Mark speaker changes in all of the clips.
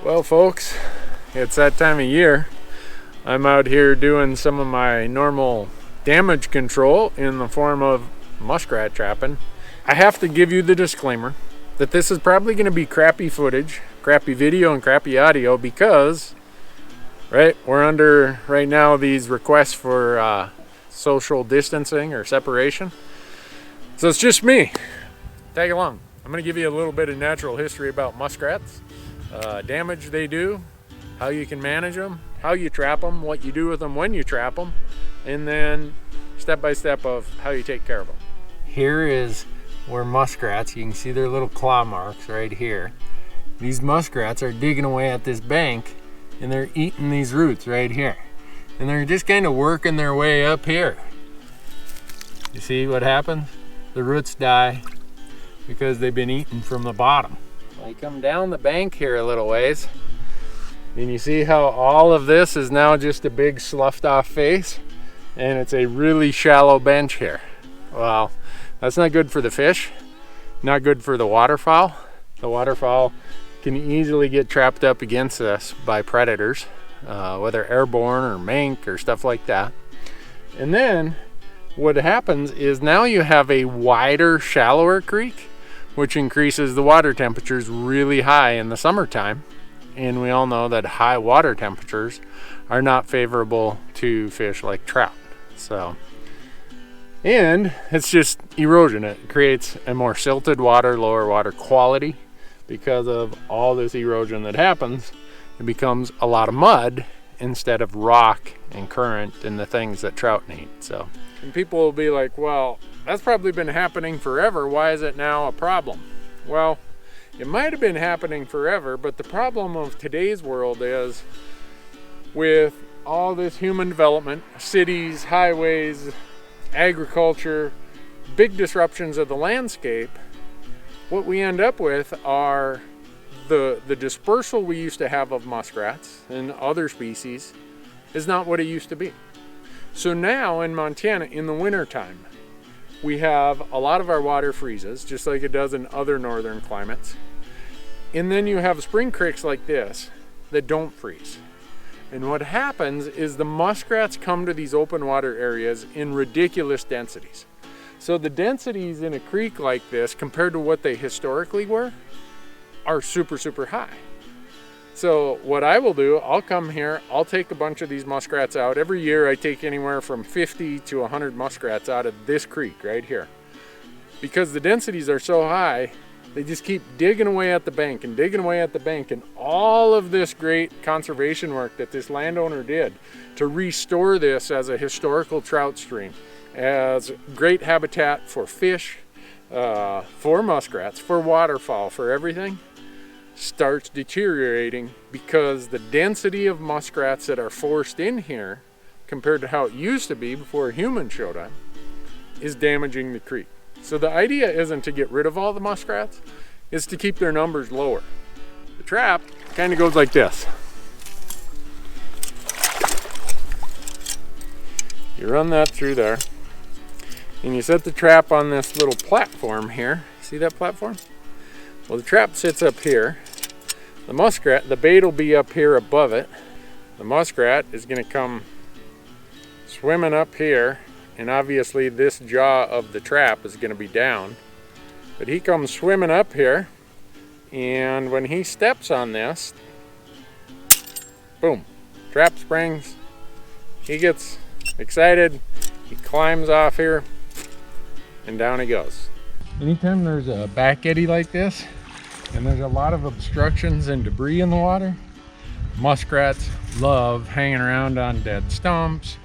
Speaker 1: Well, folks, it's that time of year. I'm out here doing some of my normal damage control in the form of muskrat trapping. I have to give you the disclaimer that this is probably going to be crappy footage, crappy video, and crappy audio because, we're under right now these requests for social distancing or separation. So it's just me. Tag along. I'm going to give you a little bit of natural history about muskrats. Damage they do, how you can manage them, how you trap them, what you do with them when you trap them, and then step by step of how you take care of them. Here is where muskrats, you can see their little claw marks right here. These muskrats are digging away at this bank and they're eating these roots right here. And they're just kind of working their way up here. You see what happens? The roots die because they've been eaten from the bottom. You come down the bank here a little ways and you see how all of this is now just a big sloughed off face, and it's a really shallow bench here. Well, that's not good for the fish, not good for the waterfowl. The waterfowl can easily get trapped up against this by predators, whether airborne or mink or stuff like that. And then what happens is now you have a wider, shallower creek, which increases the water temperatures really high in the summertime. And we all know that high water temperatures are not favorable to fish like trout. And it's just erosion. It creates a more silted water, lower water quality. Because of all this erosion that happens, it becomes a lot of mud instead of rock and current and the things that trout need. And people will be like, well, that's probably been happening forever. Why is it now a problem? Well, it might have been happening forever, but the problem of today's world is with all this human development, cities, highways, agriculture, big disruptions of the landscape, what we end up with are the dispersal we used to have of muskrats and other species is not what it used to be. So now in Montana, in the wintertime, we have a lot of our water freezes, just like it does in other northern climates. And then you have spring creeks like this that don't freeze. And what happens is the muskrats come to these open water areas in ridiculous densities. So the densities in a creek like this compared to what they historically were are super, super high. So what I will do, I'll come here, I'll take a bunch of these muskrats out. Every year I take anywhere from 50 to 100 muskrats out of this creek right here. Because the densities are so high, they just keep digging away at the bank and digging away at the bank, and all of this great conservation work that this landowner did to restore this as a historical trout stream, as great habitat for fish, for muskrats, for waterfowl, for everything, starts deteriorating because the density of muskrats that are forced in here compared to how it used to be before humans showed up is damaging the creek. So the idea isn't to get rid of all the muskrats, it's to keep their numbers lower. The trap kind of goes like this. You run that through there and you set the trap on this little platform here. See that platform? Well, the trap sits up here. The muskrat, the bait will be up here above it. The muskrat is going to come swimming up here, and obviously this jaw of the trap is going to be down. But he comes swimming up here, and when he steps on this, boom, trap springs. He gets excited, he climbs off here, and down he goes. Anytime there's a back eddy like this, and there's a lot of obstructions and debris in the water, muskrats love hanging around on dead stumps,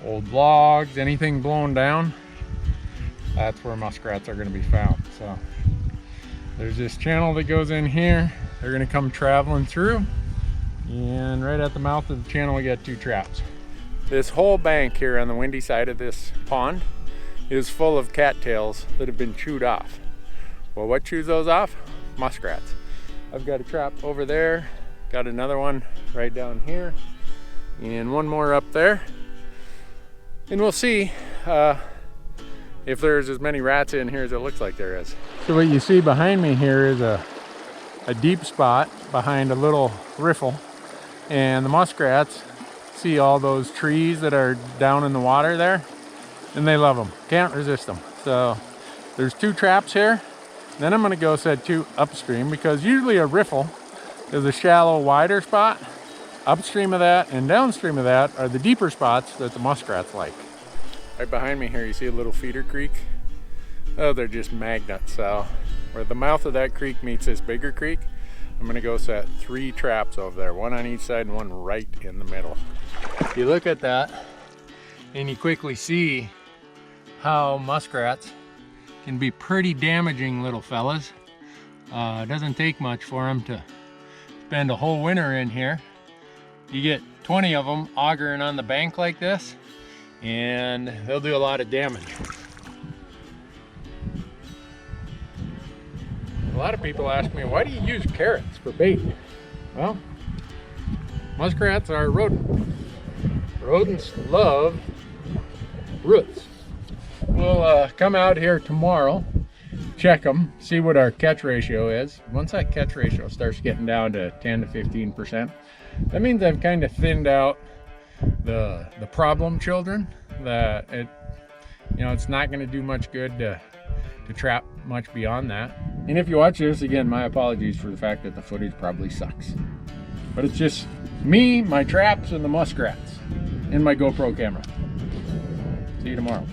Speaker 1: old logs, anything blown down. That's where muskrats are going to be found. So there's this channel that goes in here. They're going to come traveling through, and right at the mouth of the channel we got two traps. This whole bank here on the windy side of this pond is full of cattails that have been chewed off. Well, what chews those off? Muskrats. I've got a trap over there, got another one right down here, and one more up there. And we'll see if there's as many rats in here as it looks like there is. So what you see behind me here is a a deep spot behind a little riffle, and the muskrats see all those trees that are down in the water there, and they love them. Can't resist them. So there's 2 traps here. Then I'm going to go set 2 upstream, because usually a riffle is a shallow, wider spot. Upstream of that and downstream of that are the deeper spots that the muskrats like. Right behind me here you see a little feeder creek. Oh, they're just magnets. So where the mouth of that creek meets this bigger creek, I'm going to go set 3 traps over there, 1 on each side and 1 right in the middle. You look at that and you quickly see how muskrats can be pretty damaging little fellas. It doesn't take much for them to spend a whole winter in here. You get 20 of them augering on the bank like this, and they'll do a lot of damage. A lot of people ask me, why do you use carrots for bait? Well, muskrats are rodents. Rodents love roots. We'll come out here tomorrow, check them, see what our catch ratio is. Once that catch ratio starts getting down to 10 to 15%, that means I've kind of thinned out the problem children. That it's not going to do much good to trap much beyond that. And if you watch this, again, my apologies for the fact that the footage probably sucks. But it's just me, my traps, and the muskrats, and my GoPro camera. See you tomorrow.